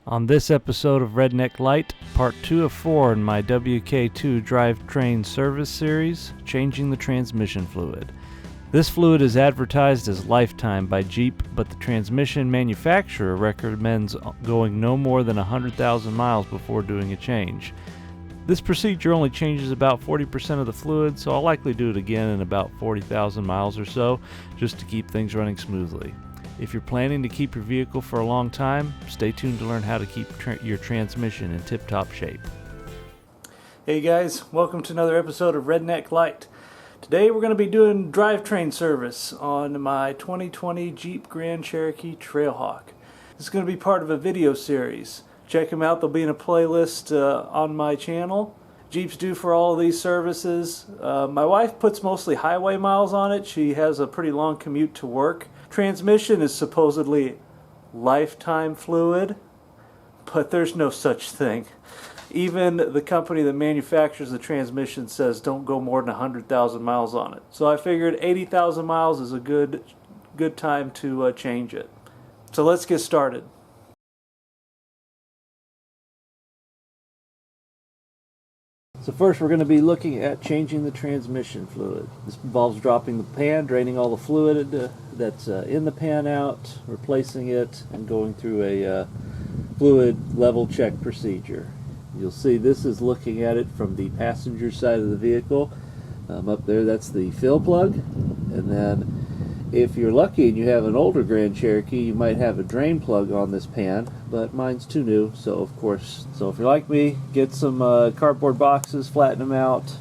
On this episode of Redneck Light, part 2 of 4 in my WK2 drivetrain service series, changing the transmission fluid. This fluid is advertised as lifetime by Jeep, but the transmission manufacturer recommends going no more than 100,000 miles before doing a change. This procedure only changes about 40% of the fluid, so I'll likely do it again in about 40,000 miles or so, just to keep things running smoothly. If you're planning to keep your vehicle for a long time, stay tuned to learn how to keep your transmission in tip-top shape. Hey guys, welcome to another episode of Redneck Light. Today we're going to be doing drivetrain service on my 2020 Jeep Grand Cherokee Trailhawk. This is going to be part of a video series. Check them out, they'll be in a playlist on my channel. Jeep's due for all of these services. My wife puts mostly highway miles on it. She has a pretty long commute to work. Transmission is supposedly lifetime fluid, but there's no such thing. Even the company that manufactures the transmission says don't go more than 100,000 miles on it. So I figured 80,000 miles is a good time to change it. So let's get started. So first we're going to be looking at changing the transmission fluid. This involves dropping the pan, draining all the fluid that's in the pan out, replacing it, and going through a fluid level check procedure. You'll see this is looking at it from the passenger side of the vehicle. Up there, that's the fill plug. And then if you're lucky and you have an older Grand Cherokee, you might have a drain plug on this pan, but mine's too new, so of course. So if you're like me, get some cardboard boxes, flatten them out.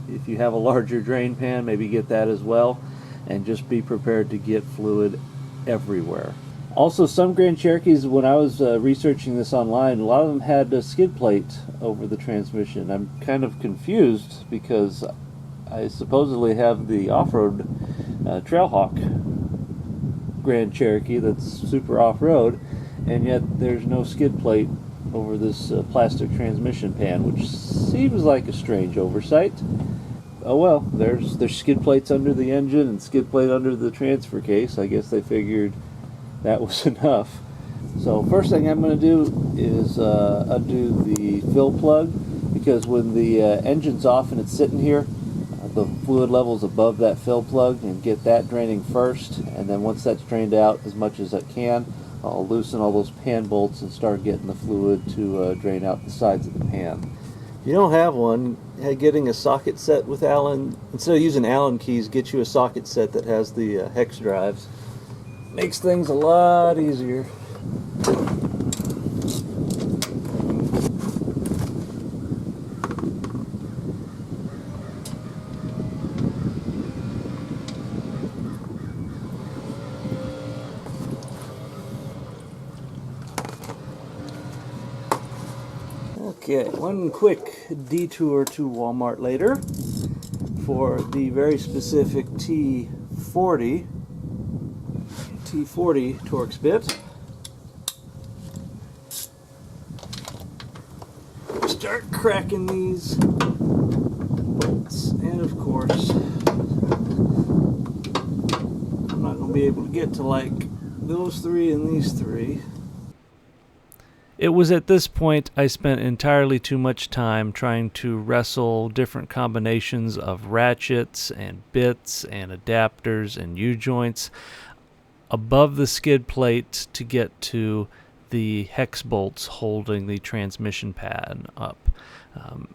If you have a larger drain pan, maybe get that as well, and just be prepared to get fluid everywhere. Also, some Grand Cherokees, when I was researching this online, a lot of them had a skid plate over the transmission. I'm kind of confused because I supposedly have the off-road Trailhawk Grand Cherokee that's super off-road, and yet there's no skid plate over this plastic transmission pan, which seems like a strange oversight. Oh well, there's skid plates under the engine and skid plate under the transfer case. I guess they figured that was enough. So first thing I'm going to do is undo the fill plug, because when the engine's off and it's sitting here, the fluid level's above that fill plug, and get that draining first, and then once that's drained out as much as it can, I'll loosen all those pan bolts and start getting the fluid to drain out the sides of the pan. If you don't have one, getting a socket set with Allen, instead of using Allen keys, get you a socket set that has the hex drives. Makes things a lot easier. Okay, one quick detour to Walmart later for the very specific T40 Torx bit. Start cracking these bolts, and of course I'm not going to be able to get to like those three and these three. It was at this point I spent entirely too much time trying to wrestle different combinations of ratchets and bits and adapters and U-joints above the skid plate to get to the hex bolts holding the transmission pan up.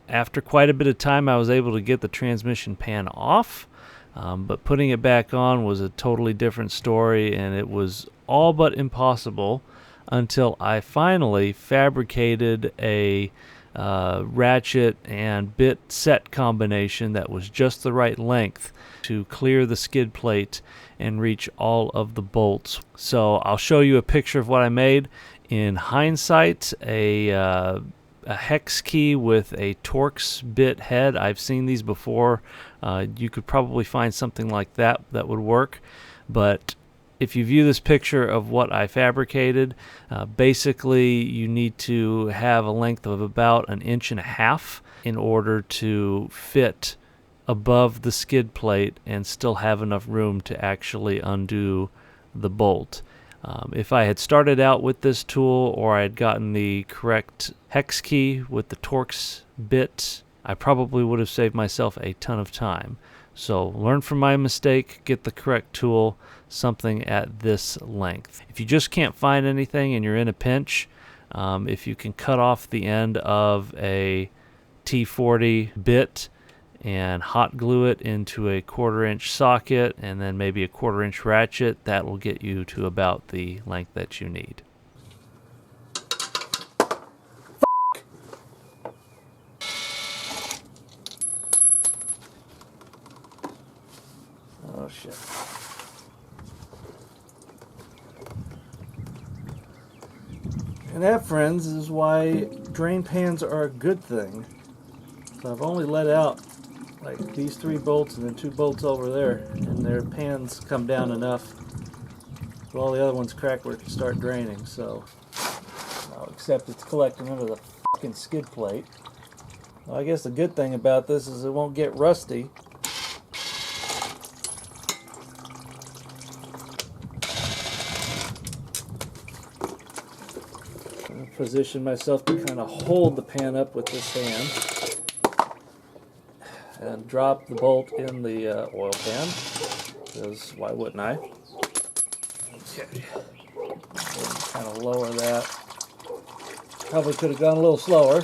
After quite a bit of time, I was able to get the transmission pan off, but putting it back on was a totally different story, and it was all but impossible until I finally fabricated a ratchet and bit set combination that was just the right length to clear the skid plate and reach all of the bolts. So I'll show you a picture of what I made. In hindsight, a hex key with a Torx bit head. I've seen these before. You could probably find something like that would work, but if you view this picture of what I fabricated, basically you need to have a length of about 1.5 inches in order to fit above the skid plate and still have enough room to actually undo the bolt. If I had started out with this tool, or I had gotten the correct hex key with the Torx bit, I probably would have saved myself a ton of time. So learn from my mistake, get the correct tool, something at this length. If you just can't find anything and you're in a pinch, if you can cut off the end of a T40 bit and hot glue it into a 1/4-inch socket and then maybe a 1/4-inch ratchet, that will get you to about the length that you need. Oh shit. And that, friends, is why drain pans are a good thing. So I've only let out like these 3 bolts and then 2 bolts over there, and their pans come down enough so all the other ones crack where it can start draining. So, except it's collecting under the fucking skid plate. Well, I guess the good thing about this is it won't get rusty. Position myself to kind of hold the pan up with this hand and drop the bolt in the oil pan, because why wouldn't I? Okay, kind of lower that. Probably could have gone a little slower.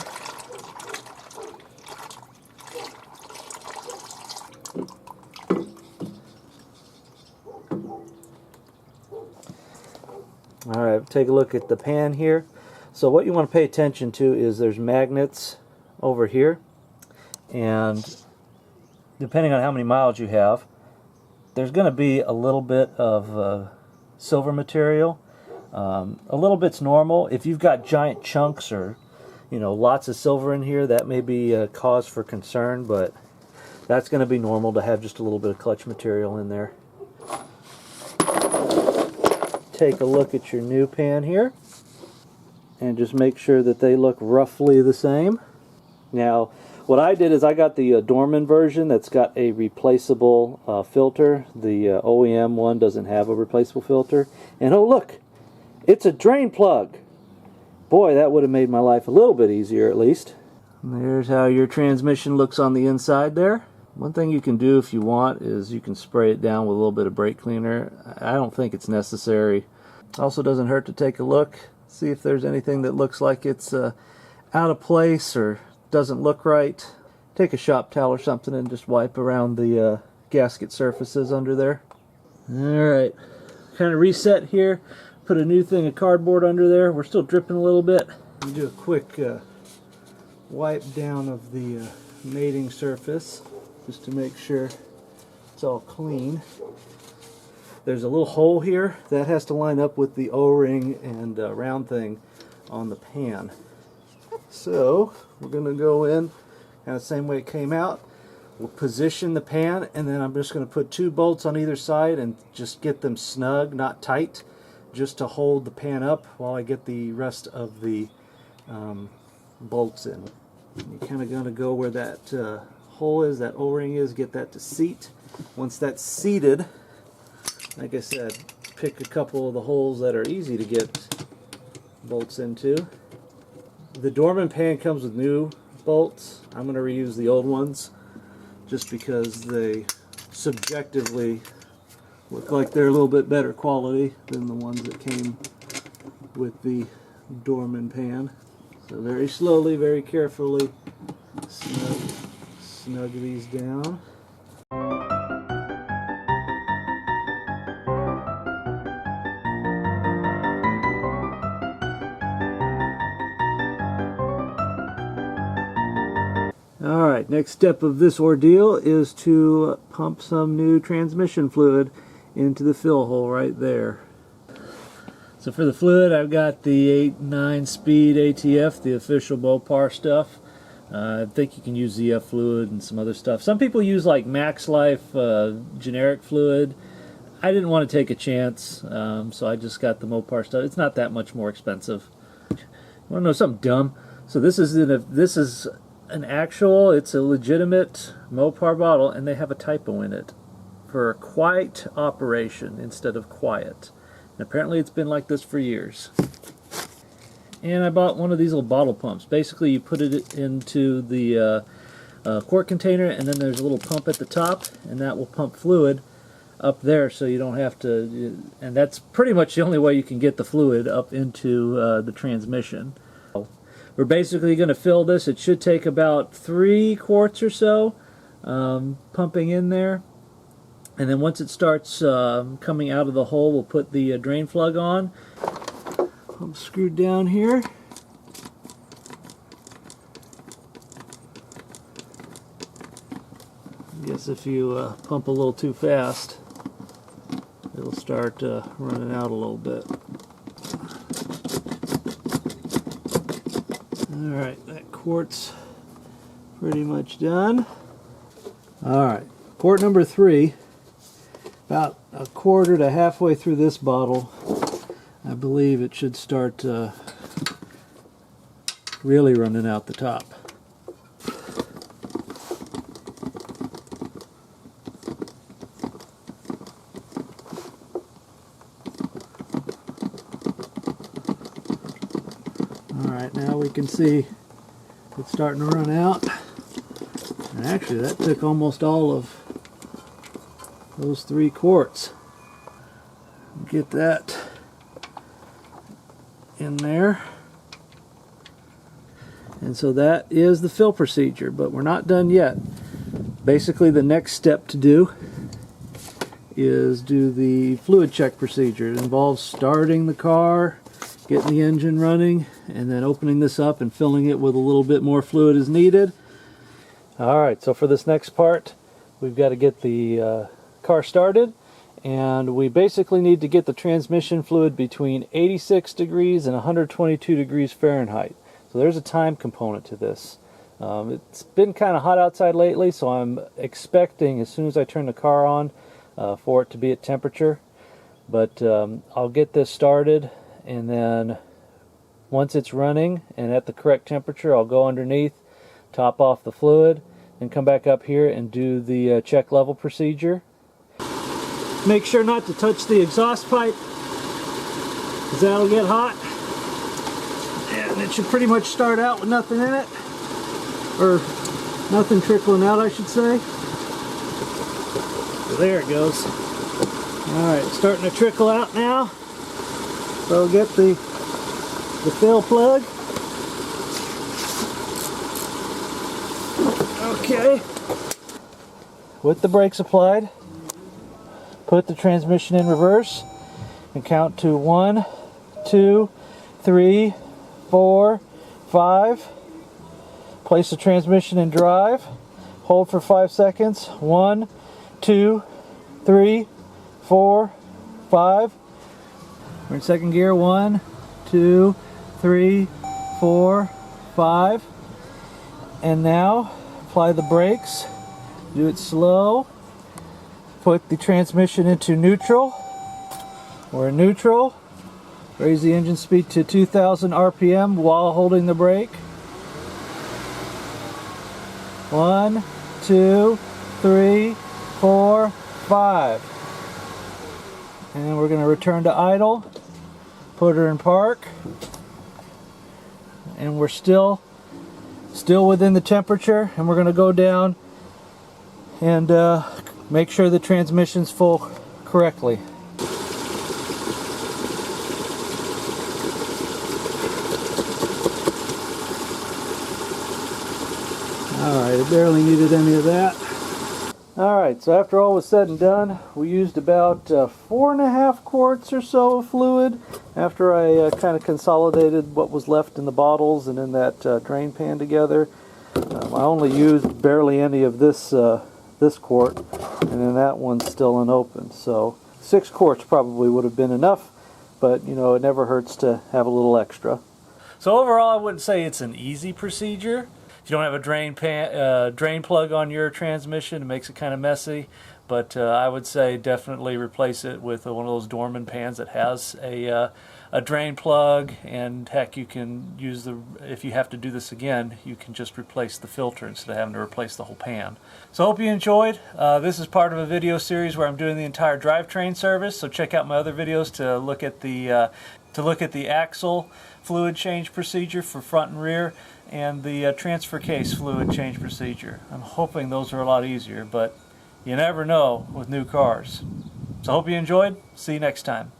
Alright, take a look at the pan here. So what you want to pay attention to is there's magnets over here, and depending on how many miles you have, there's going to be a little bit of silver material. A little bit's normal. If you've got giant chunks or lots of silver in here, that may be a cause for concern, but that's going to be normal to have just a little bit of clutch material in there. Take a look at your new pan here and just make sure that they look roughly the same. Now, what I did is I got the Dorman version that's got a replaceable filter. The OEM one doesn't have a replaceable filter. And oh look, it's a drain plug. Boy, that would have made my life a little bit easier at least. And there's how your transmission looks on the inside there. One thing you can do if you want is you can spray it down with a little bit of brake cleaner. I don't think it's necessary. Also doesn't hurt to take a look, see if there's anything that looks like it's out of place or doesn't look right. Take a shop towel or something and just wipe around the gasket surfaces under there. Alright, kind of reset here. Put a new thing of cardboard under there. We're still dripping a little bit. Do a quick wipe down of the mating surface just to make sure it's all clean. There's a little hole here that has to line up with the O-ring and round thing on the pan. So we're going to go in kind of the same way it came out. We'll position the pan, and then I'm just going to put 2 bolts on either side and just get them snug, not tight, just to hold the pan up while I get the rest of the bolts in. You're kind of going to go where that hole is, that O-ring is, get that to seat. Once that's seated, like I said, pick a couple of the holes that are easy to get bolts into. The Dorman pan comes with new bolts. I'm going to reuse the old ones just because they subjectively look like they're a little bit better quality than the ones that came with the Dorman pan. So very slowly, very carefully snug these down. Alright, next step of this ordeal is to pump some new transmission fluid into the fill hole right there. So for the fluid, I've got the 8-9 speed ATF, the official Mopar stuff. I think you can use ZF fluid and some other stuff. Some people use like Max Life generic fluid. I didn't want to take a chance, so I just got the Mopar stuff. It's not that much more expensive. You want to know something dumb? So this is an actual, it's a legitimate Mopar bottle, and they have a typo in it for quiet operation instead of quiet. Apparently it's been like this for years. And I bought one of these little bottle pumps. Basically you put it into the quart container, and then there's a little pump at the top, and that will pump fluid up there, so you don't have to, and that's pretty much the only way you can get the fluid up into the transmission. We're basically going to fill this. It should take about 3 quarts or so pumping in there, and then once it starts coming out of the hole, we'll put the drain plug on. I'm screwed down here. I guess if you pump a little too fast, it'll start running out a little bit. Alright, that quart's pretty much done. Alright, quart number 3, about a quarter to halfway through this bottle, I believe it should start really running out the top. Alright, now we can see it's starting to run out. And actually that took almost all of those 3 quarts. Get that in there. And so that is the fill procedure, but we're not done yet. Basically the next step to do is do the fluid check procedure. It involves starting the car, getting the engine running, and then opening this up and filling it with a little bit more fluid as needed. Alright, so for this next part, we've got to get the car started, and we basically need to get the transmission fluid between 86 degrees and 122 degrees Fahrenheit. So there's a time component to this. It's been kind of hot outside lately, so I'm expecting as soon as I turn the car on for it to be at temperature. But I'll get this started, and then once it's running and at the correct temperature, I'll go underneath, top off the fluid, and come back up here and do the check level procedure. Make sure not to touch the exhaust pipe, because that'll get hot. And it should pretty much start out with nothing in it, or nothing trickling out, I should say. So there it goes. Alright, it's starting to trickle out now. So get the fill plug. Okay. With the brakes applied, put the transmission in reverse and count to 1, 2, 3, 4, 5. Place the transmission in drive. Hold for 5 seconds. 1, 2, 3, 4, 5. We're in second gear. 1, 2, 3, 4, 5. And now apply the brakes. Do it slow. Put the transmission into neutral. We're in neutral. Raise the engine speed to 2,000 RPM while holding the brake. 1, 2, 3, 4, 5. And then we're going to return to idle. Put her in park. And we're still within the temperature, and we're going to go down and make sure the transmission's full correctly. Alright, it barely needed any of that. Alright, so after all was said and done, we used about 4.5 quarts or so of fluid after I kind of consolidated what was left in the bottles and in that drain pan together. I only used barely any of this quart, and then that one's still unopened. So 6 quarts probably would have been enough, but you know, it never hurts to have a little extra. So overall, I wouldn't say it's an easy procedure. If you don't have a drain plug on your transmission, it makes it kind of messy. But I would say definitely replace it with one of those Dorman pans that has a a drain plug, and heck, you can use if you have to do this again, you can just replace the filter instead of having to replace the whole pan. So I hope you enjoyed. This is part of a video series where I'm doing the entire drivetrain service, so check out my other videos to look at the axle fluid change procedure for front and rear, and the transfer case fluid change procedure. I'm hoping those are a lot easier, but you never know with new cars. So I hope you enjoyed. See you next time.